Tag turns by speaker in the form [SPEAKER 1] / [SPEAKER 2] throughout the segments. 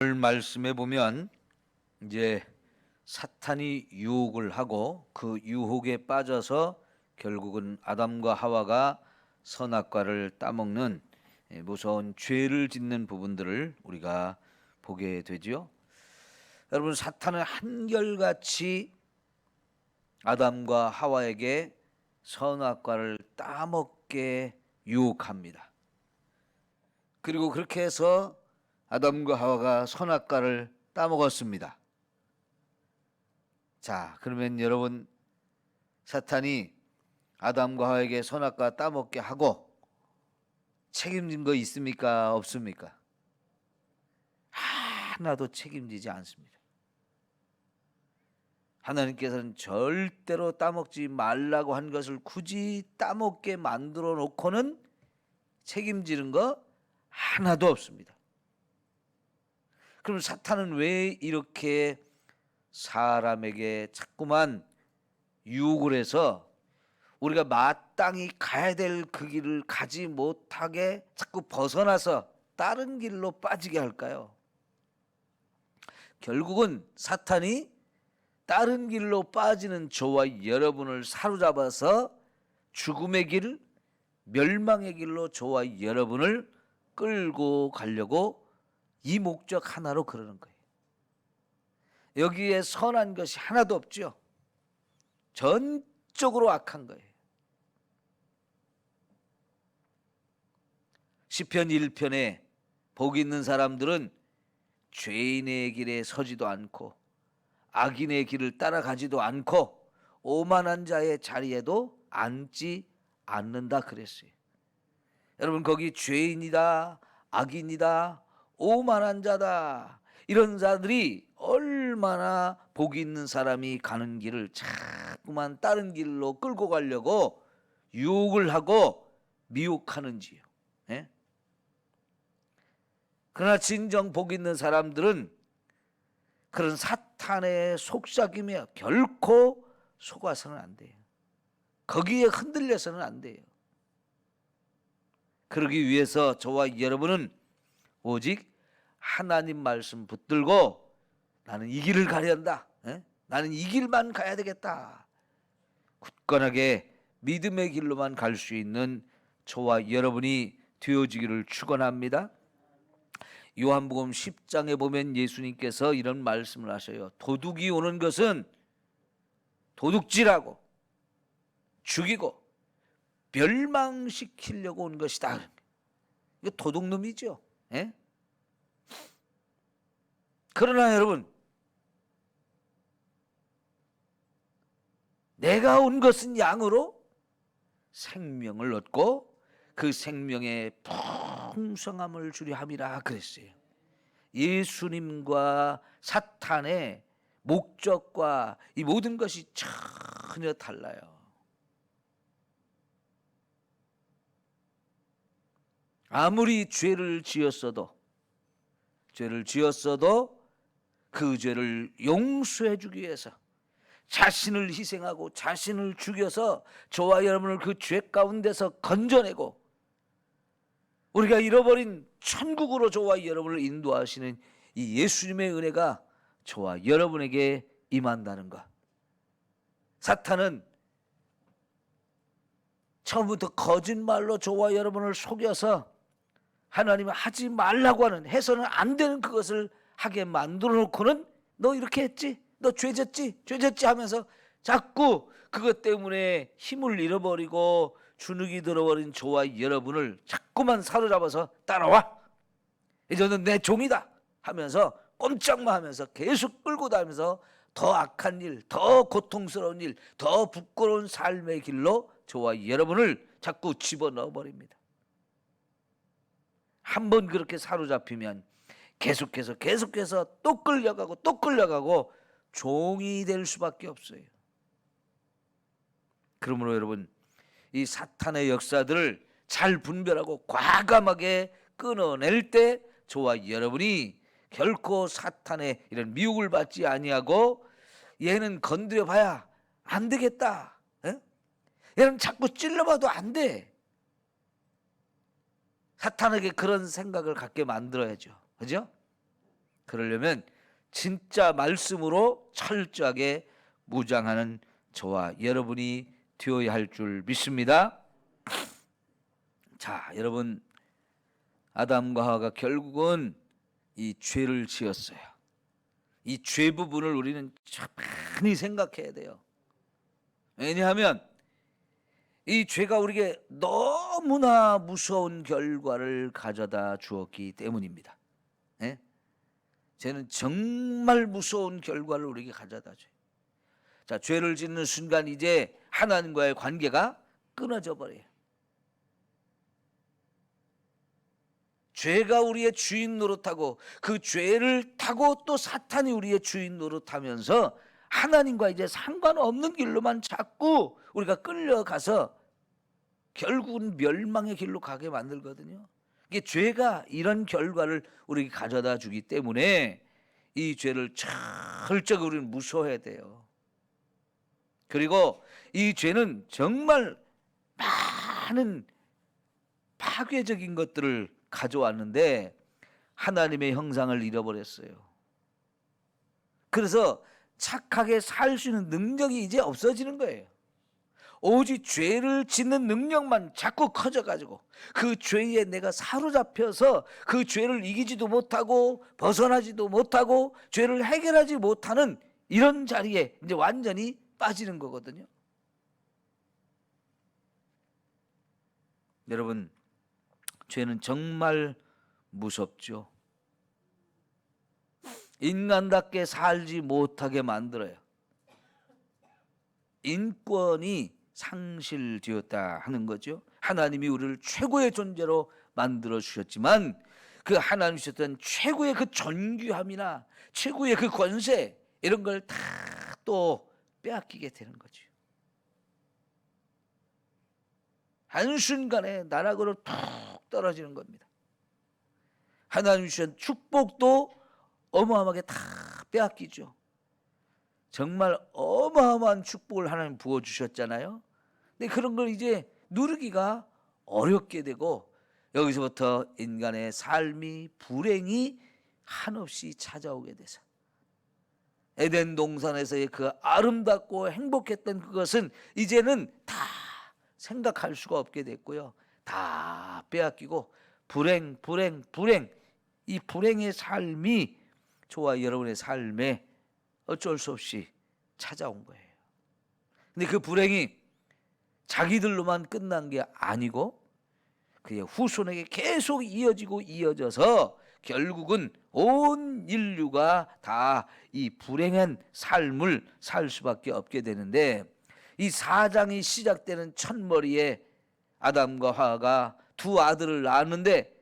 [SPEAKER 1] 오늘 말씀에 보면 이제 사탄이 유혹을 하고 그 유혹에 빠져서 결국은 아담과 하와가 선악과를 따먹는 무서운 죄를 짓는 부분들을 우리가 보게 되지요. 여러분, 사탄은 한결같이 아담과 하와에게 선악과를 따먹게 유혹합니다. 그리고 그렇게 해서 아담과 하와가 선악과를 따먹었습니다. 자, 그러면 여러분, 사탄이 아담과 하와에게 선악과 따먹게 하고 책임진 거 있습니까? 없습니까? 하나도 책임지지 않습니다. 하나님께서는 절대로 따먹지 말라고 한 것을 굳이 따먹게 만들어 놓고는 책임지는 거 하나도 없습니다. 그럼 사탄은 왜 이렇게 사람에게 자꾸만 유혹을 해서 우리가 마땅히 가야 될 그 길을 가지 못하게 자꾸 벗어나서 다른 길로 빠지게 할까요? 결국은 사탄이 다른 길로 빠지는 저와 여러분을 사로잡아서 죽음의 길, 멸망의 길로 저와 여러분을 끌고 가려고 이 목적 하나로 그러는 거예요. 여기에 선한 것이 하나도 없죠. 전적으로 악한 거예요. 시편 1편에 복 있는 사람들은 죄인의 길에 서지도 않고 악인의 길을 따라가지도 않고 오만한 자의 자리에도 앉지 않는다 그랬어요. 여러분, 거기 죄인이다, 악인이다, 오만한 자다, 이런 자들이 얼마나 복 있는 사람이 가는 길을 자꾸만 다른 길로 끌고 가려고 유혹을 하고 미혹하는지요. 예? 그러나 진정 복 있는 사람들은 그런 사탄의 속삭임에 결코 속아서는 안 돼요. 거기에 흔들려서는 안 돼요. 그러기 위해서 저와 여러분은 오직 하나님 말씀 붙들고 나는 이 길을 가야 한다. 나는 이 길만 가야 되겠다. 굳건하게 믿음의 길로만 갈 수 있는 저와 여러분이 되어지기를 축원합니다. 요한복음 10장에 보면 예수님께서 이런 말씀을 하셔요. 도둑이 오는 것은 도둑질하고 죽이고 멸망시키려고 온 것이다. 이거 도둑놈이죠. 예? 그러나 여러분, 내가 온 것은 양으로 생명을 얻고 그 생명의 풍성함을 주려 함이라 그랬어요. 예수님과 사탄의 목적과 이 모든 것이 전혀 달라요. 아무리 죄를 지었어도 그 죄를 용서해 주기 위해서 자신을 희생하고 자신을 죽여서 저와 여러분을 그 죄 가운데서 건져내고 우리가 잃어버린 천국으로 저와 여러분을 인도하시는 이 예수님의 은혜가 저와 여러분에게 임한다는 것. 사탄은 처음부터 거짓말로 저와 여러분을 속여서 하나님은 하지 말라고 하는, 해서는 안 되는 그것을 하게 만들어 놓고는 너 이렇게 했지? 너 죄졌지 하면서 자꾸 그것 때문에 힘을 잃어버리고 주눅이 들어버린 저와 여러분을 자꾸만 사로잡아서 따라와, 이제는 내 종이다 하면서 꼼짝마 하면서 계속 끌고 다니면서 더 악한 일, 더 고통스러운 일, 더 부끄러운 삶의 길로 저와 여러분을 자꾸 집어넣어 버립니다. 한번 그렇게 사로잡히면 계속해서 또 끌려가고 종이 될 수밖에 없어요. 그러므로 여러분, 이 사탄의 역사들을 잘 분별하고 과감하게 끊어낼 때 저와 여러분이 결코 사탄의 이런 미혹을 받지 아니하고 얘는 건드려 봐야 안 되겠다, 얘는 자꾸 찔러봐도 안 돼, 사탄에게 그런 생각을 갖게 만들어야죠. 그죠? 그러려면 진짜 말씀으로 철저하게 무장하는 저와 여러분이 되어야 할 줄 믿습니다. 자, 여러분, 아담과 하와가 결국은 이 죄를 지었어요. 이 죄 부분을 우리는 참 많이 생각해야 돼요. 왜냐하면 이 죄가 우리에게 너무나 무서운 결과를 가져다 주었기 때문입니다. 예? 죄는 정말 무서운 결과를 우리에게 가져다 줘요. 자, 죄를 짓는 순간 이제 하나님과의 관계가 끊어져 버려요. 죄가 우리의 주인 노릇하고 그 죄를 타고 또 사탄이 우리의 주인 노릇하면서 하나님과 이제 상관없는 길로만 자꾸 우리가 끌려가서 결국은 멸망의 길로 가게 만들거든요. 이게 죄가 이런 결과를 우리에게 가져다 주기 때문에 이 죄를 철저히 우리는 무서워해야 돼요. 그리고 이 죄는 정말 많은 파괴적인 것들을 가져왔는데 하나님의 형상을 잃어버렸어요. 그래서 착하게 살 수 있는 능력이 이제 없어지는 거예요. 오직 죄를 짓는 능력만 자꾸 커져가지고 그 죄에 내가 사로잡혀서 그 죄를 이기지도 못하고 벗어나지도 못하고 죄를 해결하지 못하는 이런 자리에 이제 완전히 빠지는 거거든요. 여러분, 죄는 정말 무섭죠. 인간답게 살지 못하게 만들어요. 인권이 상실되었다 하는 거죠. 하나님이 우리를 최고의 존재로 만들어 주셨지만 그 하나님 주셨던 최고의 그 존귀함이나 최고의 그 권세 이런 걸 다 또 빼앗기게 되는 거죠. 한순간에 나락으로 툭 떨어지는 겁니다. 하나님 주신 축복도 어마어마하게 다 빼앗기죠. 정말 어마어마한 축복을 하나님 부어주셨잖아요. 근데 그런 걸 이제 누리기가 어렵게 되고 여기서부터 인간의 삶이 불행이 한없이 찾아오게 돼서 에덴 동산에서의 그 아름답고 행복했던 그것은 이제는 다 생각할 수가 없게 됐고요. 다 빼앗기고 불행 이 불행의 삶이 저와 여러분의 삶에 어쩔 수 없이 찾아온 거예요. 근데 그 불행이 자기들로만 끝난 게 아니고 그의 후손에게 계속 이어져서 결국은 온 인류가 다 이 불행한 삶을 살 수밖에 없게 되는데 이 사장이 시작되는 첫머리에 아담과 하와가 두 아들을 낳았는데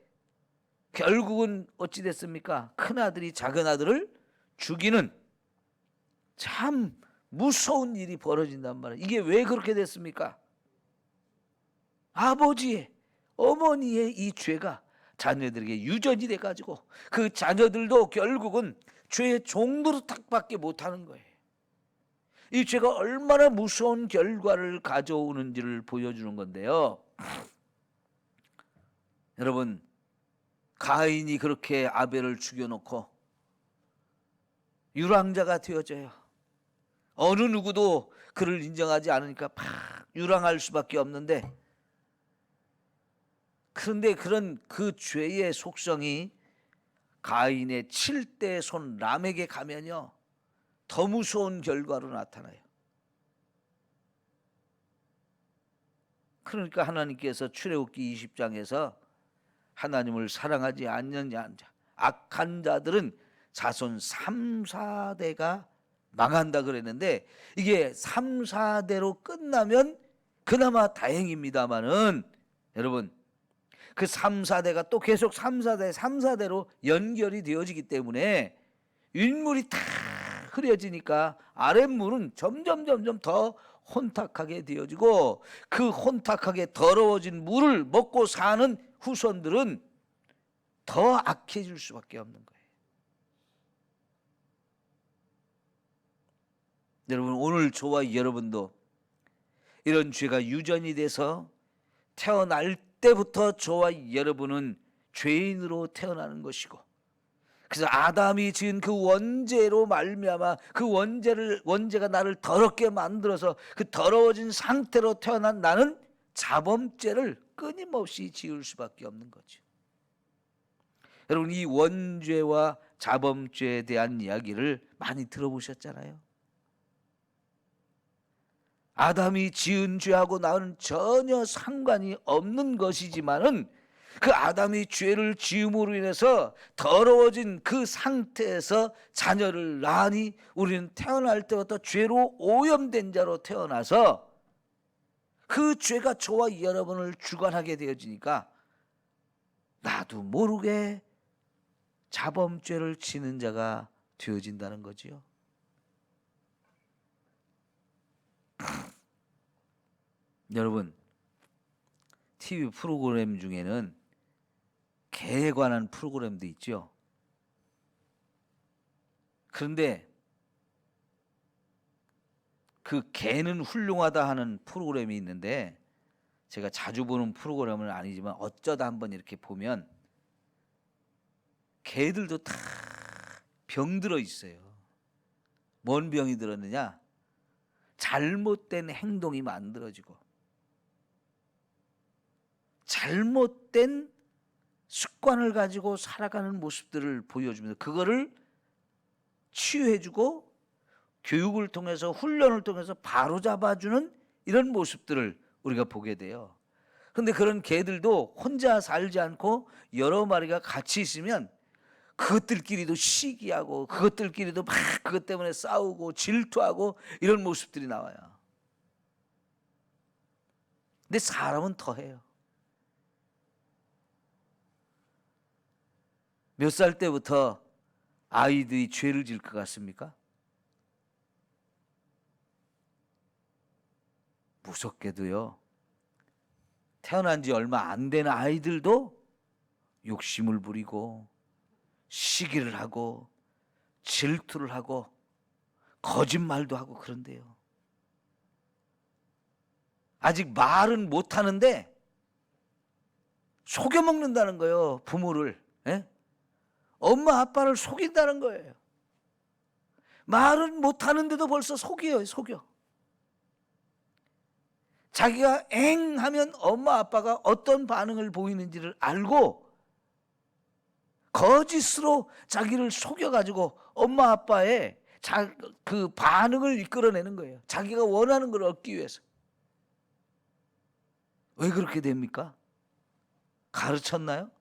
[SPEAKER 1] 결국은 어찌 됐습니까? 큰 아들이 작은 아들을 죽이는 참 무서운 일이 벌어진단 말이에요. 이게 왜 그렇게 됐습니까? 아버지의 어머니의 이 죄가 자녀들에게 유전이 돼가지고 그 자녀들도 결국은 죄의 종로로 탁밖에 못하는 거예요. 이 죄가 얼마나 무서운 결과를 가져오는지를 보여주는 건데요. 여러분, 가인이 그렇게 아벨을 죽여놓고 유랑자가 되어져요. 어느 누구도 그를 인정하지 않으니까 팍 유랑할 수밖에 없는데, 그런데 그런 그 죄의 속성이 가인의 7대 손 람에게 가면요 더 무서운 결과로 나타나요. 그러니까 하나님께서 출애굽기 20장에서 하나님을 사랑하지 않는 자, 악한 자들은 자손 3, 4대가 망한다 그랬는데 이게 3, 4대로 끝나면 그나마 다행입니다마는 여러분 그 3, 4대가 또 계속 3, 4대로 연결이 되어지기 때문에 윗물이 다 흐려지니까 아랫물은 점점 더 혼탁하게 되어지고 그 혼탁하게 더러워진 물을 먹고 사는 후손들은 더 악해질 수밖에 없는 거예요. 여러분, 오늘 저와 여러분도 이런 죄가 유전이 돼서 태어날 때부터 저와 여러분은 죄인으로 태어나는 것이고 그래서 아담이 지은 그 원죄로 말미암아 그 원죄가 나를 더럽게 만들어서 그 더러워진 상태로 태어난 나는 자범죄를 끊임없이 지을 수밖에 없는 거죠. 여러분, 이 원죄와 자범죄에 대한 이야기를 많이 들어보셨잖아요. 아담이 지은 죄하고 나는 전혀 상관이 없는 것이지만은 그 아담이 죄를 지음으로 인해서 더러워진 그 상태에서 자녀를 낳으니 우리는 태어날 때부터 죄로 오염된 자로 태어나서 그 죄가 저와 여러분을 주관하게 되어지니까 나도 모르게 자범죄를 지는 자가 되어진다는 거지요. 여러분, TV 프로그램 중에는 개에 관한 프로그램도 있죠. 그런데 그 개는 훌륭하다 하는 프로그램이 있는데, 제가 자주 보는 프로그램은 아니지만 어쩌다 한번 이렇게 보면 개들도 다 병들어 있어요. 뭔 병이 들었느냐? 잘못된 행동이 만들어지고 잘못된 습관을 가지고 살아가는 모습들을 보여주면서 그거를 치유해주고 교육을 통해서 훈련을 통해서 바로잡아주는 이런 모습들을 우리가 보게 돼요. 그런데 그런 개들도 혼자 살지 않고 여러 마리가 같이 있으면 그것들끼리도 시기하고 그것들끼리도 막 그것 때문에 싸우고 질투하고 이런 모습들이 나와요. 근데 사람은 더해요. 몇 살 때부터 아이들이 죄를 지을 것 같습니까? 무섭게도요, 태어난 지 얼마 안 된 아이들도 욕심을 부리고 시기를 하고 질투를 하고 거짓말도 하고 그런데요. 아직 말은 못하는데 속여먹는다는 거예요, 부모를. 예? 엄마 아빠를 속인다는 거예요. 말은 못하는데도 벌써 속여요, 속여. 자기가 엥 하면 엄마 아빠가 어떤 반응을 보이는지를 알고 거짓으로 자기를 속여가지고 엄마 아빠의 그 반응을 이끌어내는 거예요. 자기가 원하는 걸 얻기 위해서. 왜 그렇게 됩니까? 가르쳤나요?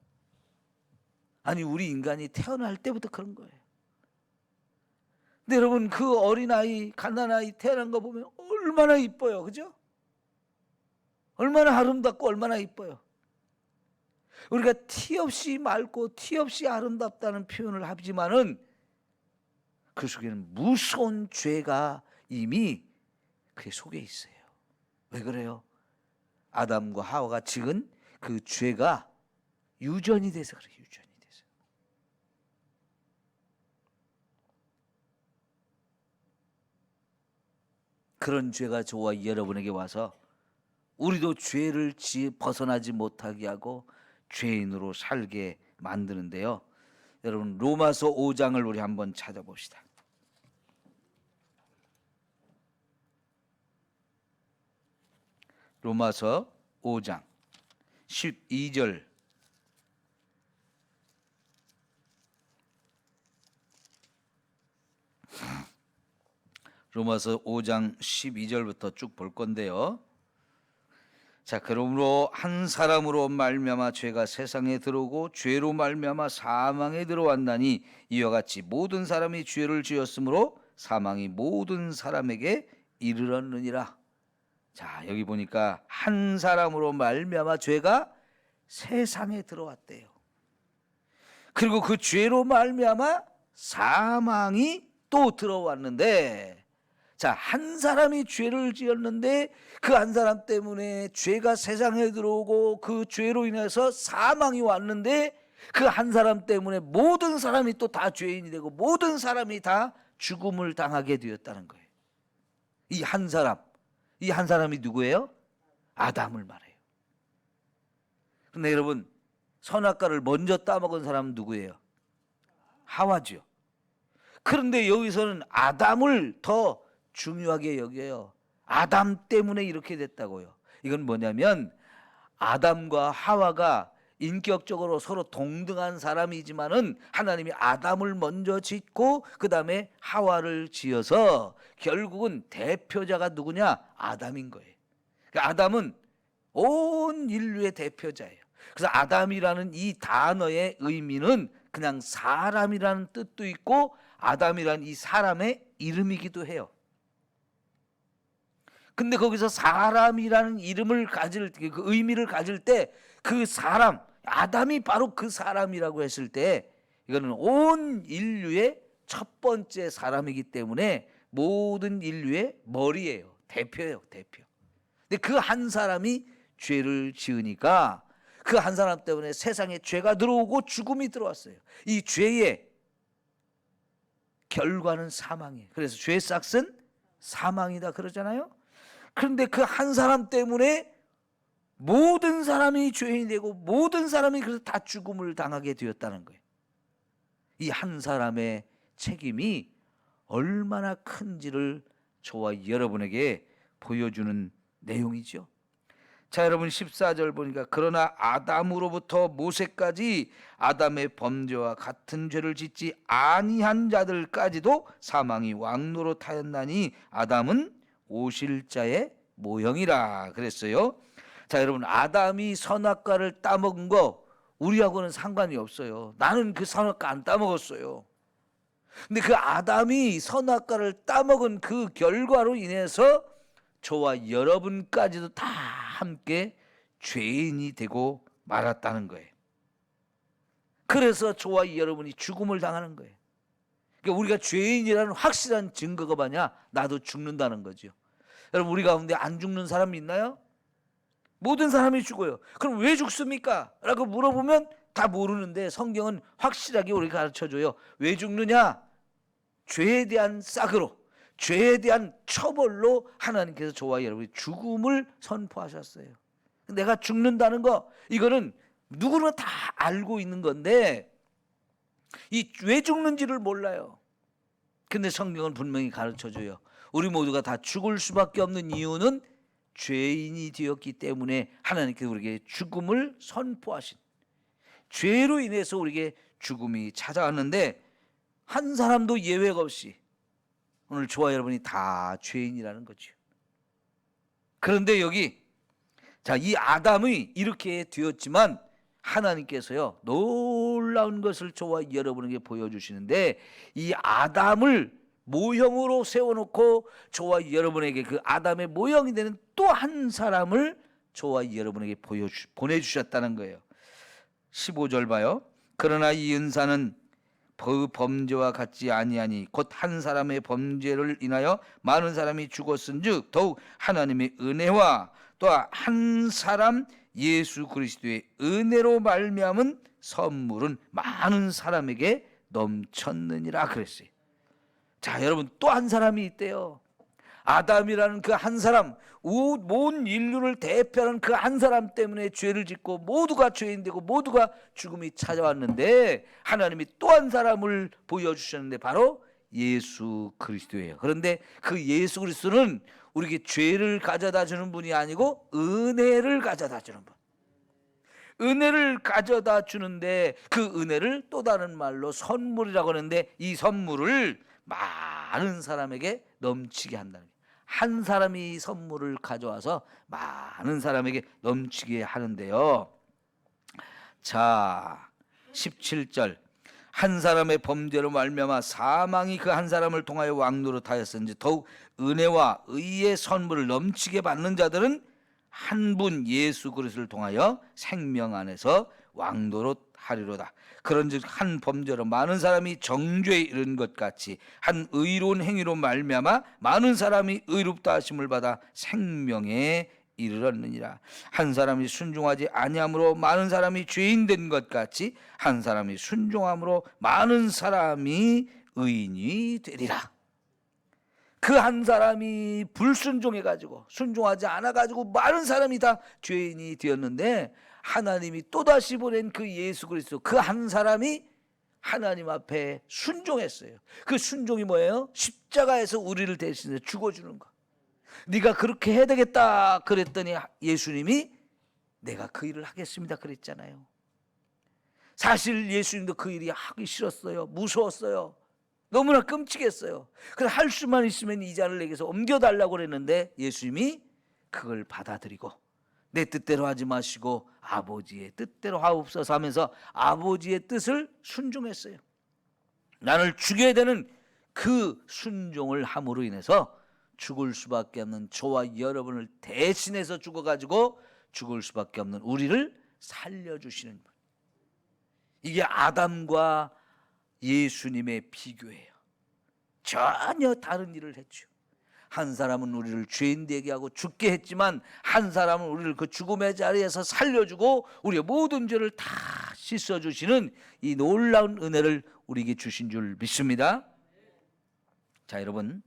[SPEAKER 1] 아니, 우리 인간이 태어날 때부터 그런 거예요. 근데 여러분, 그 어린아이, 갓난아이 태어난 거 보면 얼마나 이뻐요, 그죠? 얼마나 아름답고 얼마나 이뻐요. 우리가 티 없이 맑고 티 없이 아름답다는 표현을 하지만은 그 속에는 무서운 죄가 이미 그 속에 있어요. 왜 그래요? 아담과 하와가 지은 그 죄가 유전이 돼서 그래요. 유전이 돼서. 그런 죄가 저와 여러분에게 와서 우리도 죄를 벗어나지 못하게 하고 죄인으로 살게 만드는데요. 여러분, 로마서 5장을 우리 한번 찾아봅시다. 로마서 5장 12절. 로마서 5장 12절부터 쭉 볼 건데요. 자, 그러므로 한 사람으로 말미암아 죄가 세상에 들어오고 죄로 말미암아 사망에 들어왔나니 이와 같이 모든 사람이 죄를 지었으므로 사망이 모든 사람에게 이르렀느니라. 자, 여기 보니까 한 사람으로 말미암아 죄가 세상에 들어왔대요. 그리고 그 죄로 말미암아 사망이 또 들어왔는데, 자, 한 사람이 죄를 지었는데 그 한 사람 때문에 죄가 세상에 들어오고 그 죄로 인해서 사망이 왔는데 그 한 사람 때문에 모든 사람이 또 다 죄인이 되고 모든 사람이 다 죽음을 당하게 되었다는 거예요. 이 한 사람이 누구예요? 아담을 말해요. 근데 여러분, 선악과를 먼저 따먹은 사람은 누구예요? 하와죠. 그런데 여기서는 아담을 더 중요하게 여겨요. 아담 때문에 이렇게 됐다고요. 이건 뭐냐면 아담과 하와가 인격적으로 서로 동등한 사람이지만은 하나님이 아담을 먼저 짓고 그 다음에 하와를 지어서 결국은 대표자가 누구냐? 아담인 거예요. 그러니까 아담은 온 인류의 대표자예요. 그래서 아담이라는 이 단어의 의미는 그냥 사람이라는 뜻도 있고 아담이라는 이 사람의 이름이기도 해요. 근데 거기서 사람이라는 이름을 가질 그 의미를 가질 때 그 사람 아담이 바로 그 사람이라고 했을 때 이거는 온 인류의 첫 번째 사람이기 때문에 모든 인류의 머리예요. 대표예요, 대표. 근데 그 한 사람이 죄를 지으니까 그 한 사람 때문에 세상에 죄가 들어오고 죽음이 들어왔어요. 이 죄의 결과는 사망이에요. 그래서 죄의 싹은 사망이다 그러잖아요. 그런데 그 한 사람 때문에 모든 사람이 죄인이 되고 모든 사람이 그래서 다 죽음을 당하게 되었다는 거예요. 이 한 사람의 책임이 얼마나 큰지를 저와 여러분에게 보여주는 내용이죠. 자, 여러분 14절 보니까 그러나 아담으로부터 모세까지 아담의 범죄와 같은 죄를 짓지 아니한 자들까지도 사망이 왕노릇하였나니 아담은 오실 자의 모형이라 그랬어요. 자, 여러분 아담이 선악과를 따먹은 거 우리하고는 상관이 없어요. 나는 그 선악과 안 따먹었어요. 근데 그 아담이 선악과를 따먹은 그 결과로 인해서 저와 여러분까지도 다 함께 죄인이 되고 말았다는 거예요. 그래서 저와 여러분이 죽음을 당하는 거예요. 그러니까 우리가 죄인이라는 확실한 증거가 뭐냐? 나도 죽는다는 거죠. 여러분 우리 가운데 안 죽는 사람이 있나요? 모든 사람이 죽어요. 그럼 왜 죽습니까? 라고 물어보면 다 모르는데 성경은 확실하게 우리 가르쳐줘요. 왜 죽느냐? 죄에 대한 싹으로, 죄에 대한 처벌로 하나님께서 저와 여러분이 죽음을 선포하셨어요. 내가 죽는다는 거 이거는 누구나 다 알고 있는 건데 이 왜 죽는지를 몰라요. 근데 성경은 분명히 가르쳐줘요. 우리 모두가 다 죽을 수밖에 없는 이유는 죄인이 되었기 때문에 하나님께서 우리에게 죽음을 선포하신, 죄로 인해서 우리에게 죽음이 찾아왔는데 한 사람도 예외가 없이 오늘 저와 여러분이 다 죄인이라는 거죠. 그런데 여기 자, 이 아담이 이렇게 되었지만 하나님께서요 놀라운 것을 저와 여러분에게 보여주시는데 이 아담을 모형으로 세워놓고 저와 여러분에게 그 아담의 모형이 되는 또 한 사람을 저와 여러분에게 보내주셨다는 거예요. 15절 봐요. 그러나 이 은사는 그 범죄와 같지 아니하니 곧 한 사람의 범죄를 인하여 많은 사람이 죽었은즉 더욱 하나님의 은혜와 또 한 사람 예수 그리스도의 은혜로 말미암은 선물은 많은 사람에게 넘쳤느니라 그랬어요. 자, 여러분 또 한 사람이 있대요. 아담이라는 그 한 사람, 온 인류를 대표하는 그 한 사람 때문에 죄를 짓고 모두가 죄인되고 모두가 죽음이 찾아왔는데 하나님이 또 한 사람을 보여주셨는데 바로 예수 그리스도예요. 그런데 그 예수 그리스도는 우리에게 죄를 가져다 주는 분이 아니고 은혜를 가져다 주는 분. 은혜를 가져다 주는데 그 은혜를 또 다른 말로 선물이라고 하는데 이 선물을 많은 사람에게 넘치게 한다는 거예요. 한 사람이 선물을 가져와서 많은 사람에게 넘치게 하는데요. 자, 17절 한 사람의 범죄로 말미암아 사망이 그 한 사람을 통하여 왕노릇하였은지 더욱 은혜와 의의 선물을 넘치게 받는 자들은 한 분 예수 그리스도를 통하여 생명 안에서 왕노릇하리로다. 그런즉 한 범죄로 많은 사람이 정죄에 이른 것 같이 한 의로운 행위로 말미암아 많은 사람이 의롭다 하심을 받아 생명에 이르렀느니라. 한 사람이 순종하지 아니함으로 많은 사람이 죄인 된 것 같이 한 사람이 순종함으로 많은 사람이 의인이 되리라. 그 한 사람이 불순종해가지고 순종하지 않아가지고 많은 사람이 다 죄인이 되었는데 하나님이 또다시 보낸 그 예수 그리스도 그 한 사람이 하나님 앞에 순종했어요. 그 순종이 뭐예요? 십자가에서 우리를 대신해 죽어주는 거. 네가 그렇게 해야 되겠다 그랬더니 예수님이 내가 그 일을 하겠습니다 그랬잖아요. 사실 예수님도 그 일이 하기 싫었어요. 무서웠어요. 너무나 끔찍했어요. 그래서 할 수만 있으면 이 잔을 내게서 옮겨달라고 그랬는데 예수님이 그걸 받아들이고 내 뜻대로 하지 마시고 아버지의 뜻대로 하옵소서 하면서 아버지의 뜻을 순종했어요. 나를 죽여야 되는 그 순종을 함으로 인해서 죽을 수밖에 없는 저와 여러분을 대신해서 죽어가지고 죽을 수밖에 없는 우리를 살려주시는 분. 이게 아담과 예수님의 비교예요. 전혀 다른 일을 했죠. 한 사람은 우리를 죄인 되게 하고 죽게 했지만 한 사람은 우리를 그 죽음의 자리에서 살려주고 우리의 모든 죄를 다 씻어주시는 이 놀라운 은혜를 우리에게 주신 줄 믿습니다. 자, 여러분,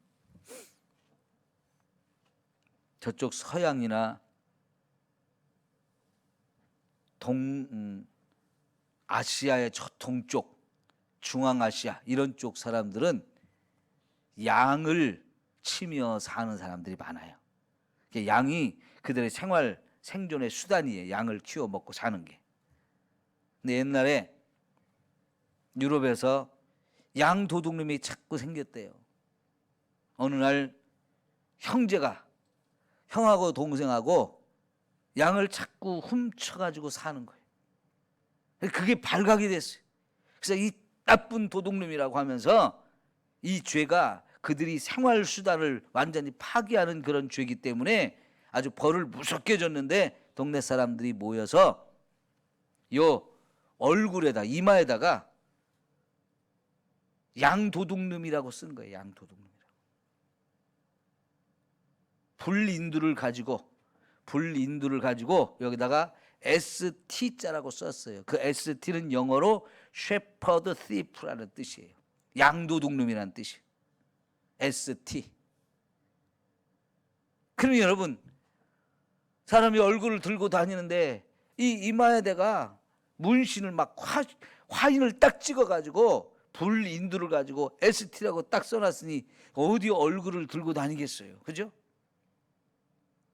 [SPEAKER 1] 저쪽 서양이나 아시아의 저 동쪽, 중앙아시아 이런 쪽 사람들은 양을 치며 사는 사람들이 많아요. 양이 그들의 생존의 수단이에요. 양을 키워 먹고 사는 게. 근데 옛날에 유럽에서 양 도둑놈이 자꾸 생겼대요. 어느 날 형하고 동생하고 양을 자꾸 훔쳐가지고 사는 거예요. 그게 발각이 됐어요. 그래서 이 나쁜 도둑놈이라고 하면서 이 죄가 그들이 생활 수단을 완전히 파괴하는 그런 죄이기 때문에 아주 벌을 무섭게 줬는데 동네 사람들이 모여서 요 얼굴에다 이마에다가 양도둑놈이라고 쓴 거예요. 양도둑놈이라고. 불인두를 가지고 여기다가 ST자라고 썼어요. 그 ST는 영어로 Shepherd Thief라는 뜻이에요. 양도둑놈이라는 뜻이에요. ST. 그러면 여러분, 사람이 얼굴을 들고 다니는데 이 이마에다가 문신을 막 화인을 딱 찍어가지고 불인두를 가지고 ST라고 딱 써놨으니 어디 얼굴을 들고 다니겠어요. 그죠?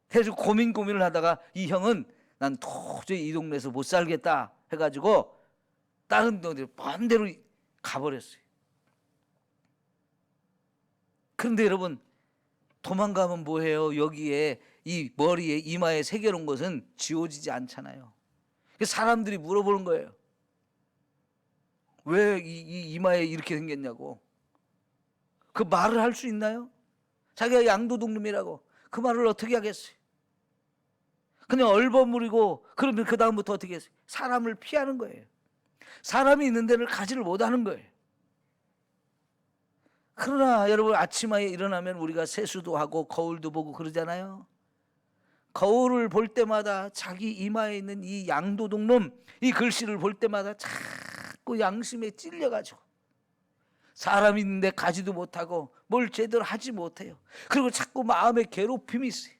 [SPEAKER 1] 그래서 고민을 하다가 이 형은 난 도저히 이 동네에서 못 살겠다 해가지고 다른 동네 반대로 가버렸어요. 그런데 여러분, 도망가면 뭐해요? 여기에 이 머리에 이마에 새겨놓은 것은 지워지지 않잖아요. 사람들이 물어보는 거예요. 왜 이 이마에 이렇게 생겼냐고. 그 말을 할 수 있나요? 자기가 양도둑놈이라고 그 말을 어떻게 하겠어요? 그냥 얼버무리고 그러면 그 다음부터 어떻게 했어요? 사람을 피하는 거예요. 사람이 있는 데를 가지를 못하는 거예요. 그러나 여러분, 아침에 일어나면 우리가 세수도 하고 거울도 보고 그러잖아요. 거울을 볼 때마다 자기 이마에 있는 이 양도둑놈 이 글씨를 볼 때마다 자꾸 양심에 찔려가지고 사람 있는데 가지도 못하고 뭘 제대로 하지 못해요. 그리고 자꾸 마음에 괴롭힘이 있어요.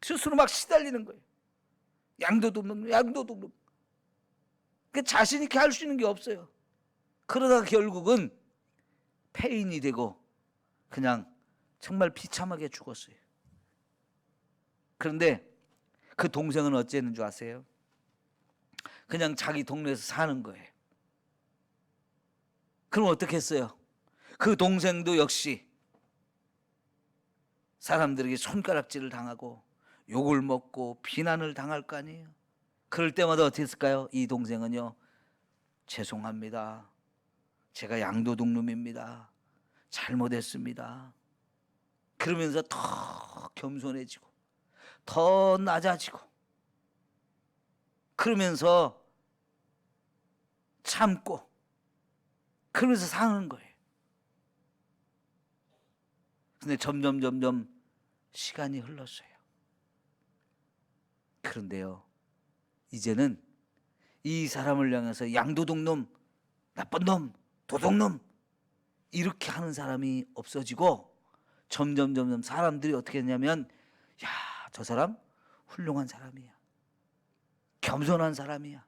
[SPEAKER 1] 스스로 막 시달리는 거예요. 양도둑놈. 자신 있게 할 수 있는 게 없어요. 그러다가 결국은 폐인이 되고 그냥 정말 비참하게 죽었어요. 그런데 그 동생은 어찌했는 줄 아세요? 그냥 자기 동네에서 사는 거예요. 그럼 어떻게 했어요? 그 동생도 역시 사람들에게 손가락질을 당하고 욕을 먹고 비난을 당할 거 아니에요. 그럴 때마다 어떻게 했을까요? 이 동생은요, 죄송합니다. 제가 양도둑놈입니다. 잘못했습니다. 그러면서 더 겸손해지고 더 낮아지고 그러면서 참고 그러면서 사는 거예요. 근데 점점 시간이 흘렀어요. 그런데요, 이제는 이 사람을 향해서 양도둑놈, 나쁜 놈, 도둑놈 이렇게 하는 사람이 없어지고 점점 사람들이 어떻게 했냐면, 야, 저 사람 훌륭한 사람이야. 겸손한 사람이야.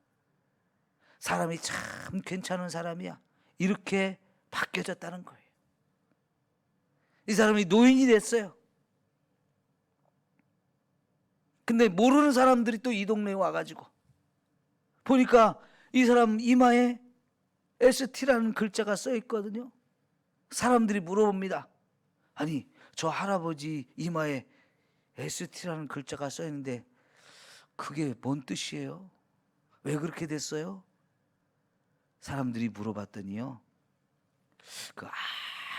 [SPEAKER 1] 사람이 참 괜찮은 사람이야. 이렇게 바뀌어졌다는 거예요. 이 사람이 노인이 됐어요. 근데 모르는 사람들이 또 이 동네에 와가지고 보니까 이 사람 이마에 ST라는 글자가 써 있거든요. 사람들이 물어봅니다. 아니, 저 할아버지 이마에 ST라는 글자가 써 있는데 그게 뭔 뜻이에요? 왜 그렇게 됐어요? 사람들이 물어봤더니요, 그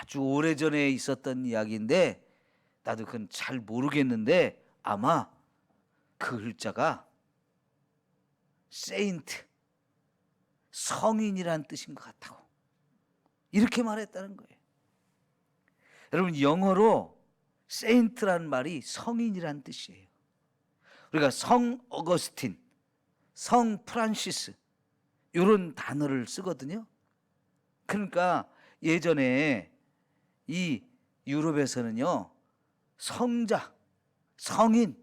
[SPEAKER 1] 아주 오래전에 있었던 이야기인데 나도 그건 잘 모르겠는데 아마 그 글자가 세인트, 성인이란 뜻인 것 같다고 이렇게 말했다는 거예요. 여러분, 영어로 세인트란 말이 성인이란 뜻이에요. 우리가 성 어거스틴, 성 프란시스 이런 단어를 쓰거든요. 그러니까 예전에 이 유럽에서는요, 성자, 성인,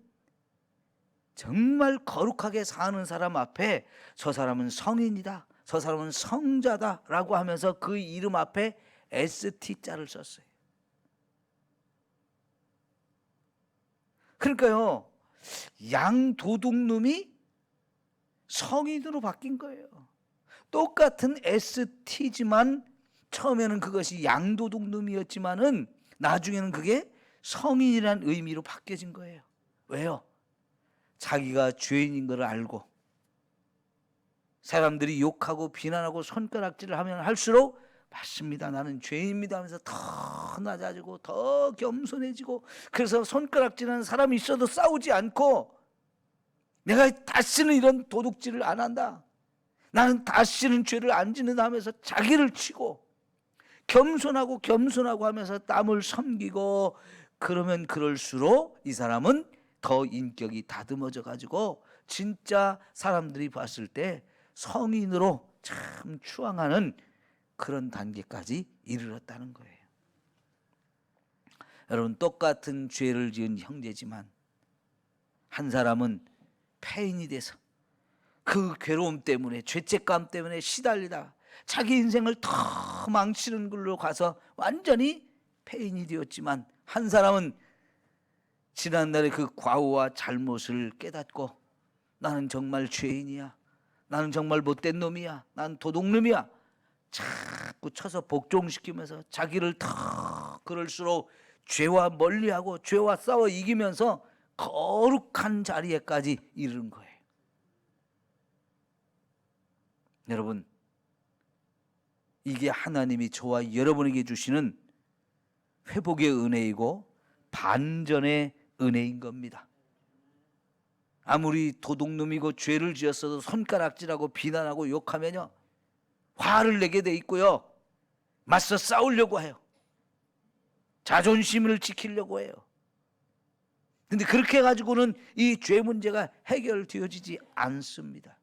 [SPEAKER 1] 정말 거룩하게 사는 사람 앞에 저 사람은 성인이다, 저 사람은 성자다라고 하면서 그 이름 앞에 ST자를 썼어요. 그러니까요, 양도둑놈이 성인으로 바뀐 거예요. 똑같은 ST지만 처음에는 그것이 양도둑놈이었지만은 나중에는 그게 성인이라는 의미로 바뀌어진 거예요. 왜요? 자기가 죄인인 걸 알고 사람들이 욕하고 비난하고 손가락질을 하면 할수록 맞습니다, 나는 죄인입니다 하면서 더 낮아지고 더 겸손해지고, 그래서 손가락질하는 사람이 있어도 싸우지 않고 내가 다시는 이런 도둑질을 안 한다, 나는 다시는 죄를 안 짓는다 하면서 자기를 치고 겸손하고 하면서 남을 섬기고, 그러면 그럴수록 이 사람은 더 인격이 다듬어져 가지고 진짜 사람들이 봤을 때 성인으로 참 추앙하는 그런 단계까지 이르렀다는 거예요. 여러분, 똑같은 죄를 지은 형제지만 한 사람은 폐인이 돼서 그 괴로움 때문에, 죄책감 때문에 시달리다 자기 인생을 더 망치는 길로 가서 완전히 폐인이 되었지만, 한 사람은 지난날의 그 과오와 잘못을 깨닫고 나는 정말 죄인이야, 나는 정말 못된 놈이야, 난 도둑놈이야 자꾸 쳐서 복종시키면서 자기를 더 그럴수록 죄와 멀리하고 죄와 싸워 이기면서 거룩한 자리에까지 이르는 거예요. 여러분, 이게 하나님이 저와 여러분에게 주시는 회복의 은혜이고 반전의 은혜인 겁니다. 아무리 도둑놈이고 죄를 지었어도 손가락질하고 비난하고 욕하면요, 화를 내게 돼 있고요, 맞서 싸우려고 해요. 자존심을 지키려고 해요. 근데 그렇게 해가지고는 이 죄 문제가 해결되어지지 않습니다.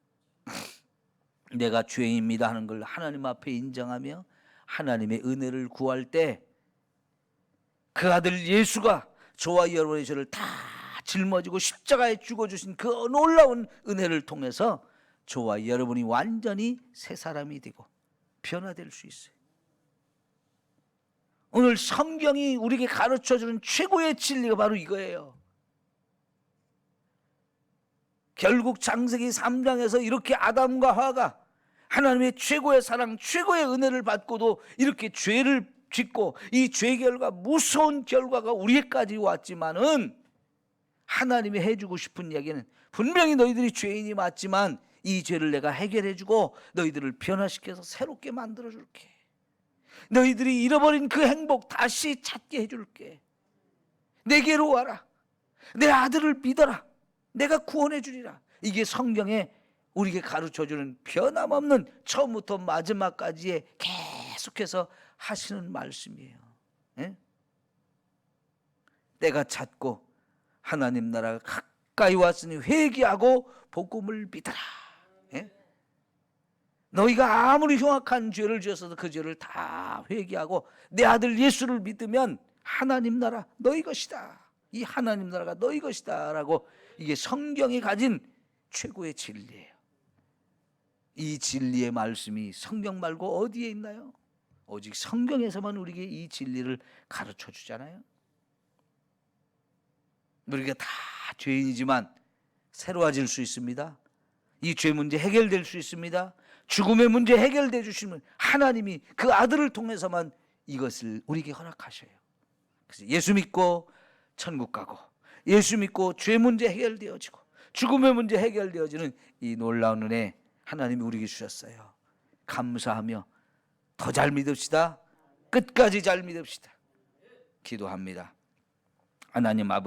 [SPEAKER 1] 내가 죄인입니다 하는 걸 하나님 앞에 인정하며 하나님의 은혜를 구할 때 그 아들 예수가 저와 여러분의 죄를 다 짊어지고 십자가에 죽어주신 그 놀라운 은혜를 통해서 저와 여러분이 완전히 새 사람이 되고 변화될 수 있어요. 오늘 성경이 우리에게 가르쳐주는 최고의 진리가 바로 이거예요. 결국 창세기 3장에서 이렇게 아담과 하와가 하나님의 최고의 사랑, 최고의 은혜를 받고도 이렇게 죄를 짓고 이 죄 결과, 무서운 결과가 우리에게까지 왔지만은 하나님이 해주고 싶은 이야기는 분명히 너희들이 죄인이 맞지만 이 죄를 내가 해결해주고 너희들을 변화시켜서 새롭게 만들어줄게. 너희들이 잃어버린 그 행복 다시 찾게 해줄게. 내게로 와라. 내 아들을 믿어라. 내가 구원해 주리라. 이게 성경에 우리에게 가르쳐주는 변함없는 처음부터 마지막까지의 계속해서 하시는 말씀이에요. 예? 때가 찼고 하나님 나라가 가까이 왔으니 회개하고 복음을 믿어라. 예? 너희가 아무리 흉악한 죄를 지었어도 그 죄를 다 회개하고 내 아들 예수를 믿으면 하나님 나라 너희 것이다. 이 하나님 나라가 너희 것이다 라고, 이게 성경이 가진 최고의 진리예요. 이 진리의 말씀이 성경 말고 어디에 있나요? 오직 성경에서만 우리에게 이 진리를 가르쳐 주잖아요. 우리가 다 죄인이지만 새로워질 수 있습니다. 이 죄 문제 해결될 수 있습니다. 죽음의 문제 해결돼 주시면 하나님이 그 아들을 통해서만 이것을 우리에게 허락하셔요. 그래서 예수 믿고 천국 가고, 예수 믿고 죄 문제 해결되어지고 죽음의 문제 해결되어지는 이 놀라운 은혜 하나님이 우리에게 주셨어요. 감사하며 더 잘 믿읍시다. 끝까지 잘 믿읍시다. 기도합니다. 하나님 아버지,